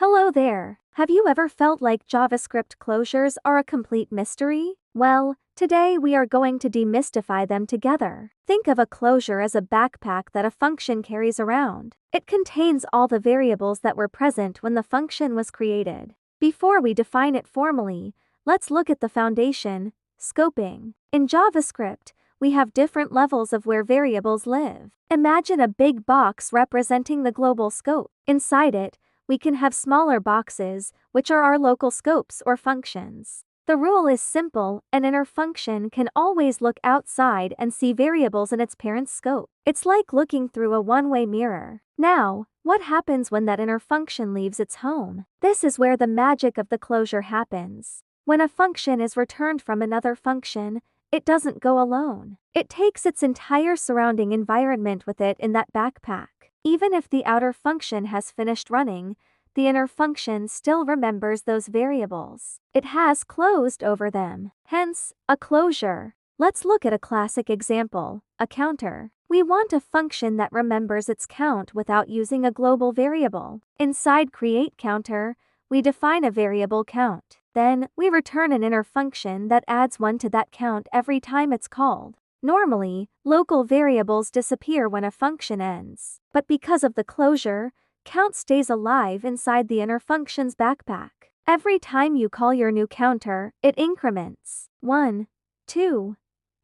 Hello there. Have you ever felt like JavaScript closures are a complete mystery? Well, today we are going to demystify them together. Think of a closure as a backpack that a function carries around. It contains all the variables that were present when the function was created. Before we define it formally, let's look at the foundation, scoping. In JavaScript, we have different levels of where variables live. Imagine a big box representing the global scope. Inside it, we can have smaller boxes, which are our local scopes or functions. The rule is simple: an inner function can always look outside and see variables in its parent's scope. It's like looking through a one-way mirror. Now, what happens when that inner function leaves its home? This is where the magic of the closure happens. When a function is returned from another function, it doesn't go alone. It takes its entire surrounding environment with it in that backpack. Even if the outer function has finished running, the inner function still remembers those variables. It has closed over them. Hence, a closure. Let's look at a classic example, a counter. We want a function that remembers its count without using a global variable. Inside createCounter, we define a variable count. Then, we return an inner function that adds 1 to that count every time it's called. Normally, local variables disappear when a function ends. But because of the closure, count stays alive inside the inner function's backpack. Every time you call your new counter, it increments 1, 2,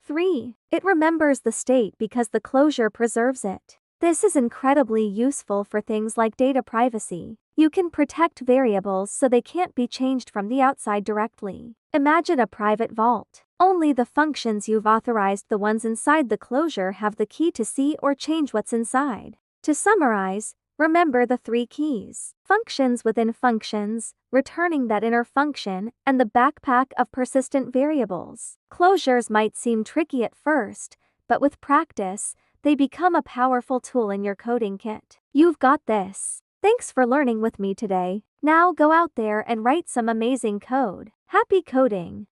3. It remembers the state because the closure preserves it. This is incredibly useful for things like data privacy. You can protect variables so they can't be changed from the outside directly. Imagine a private vault. Only the functions you've authorized, the ones inside the closure, have the key to see or change what's inside. To summarize, remember the 3 keys: functions within functions, returning that inner function, and the backpack of persistent variables. Closures might seem tricky at first, but with practice, they become a powerful tool in your coding kit. You've got this. Thanks for learning with me today. Now go out there and write some amazing code. Happy coding!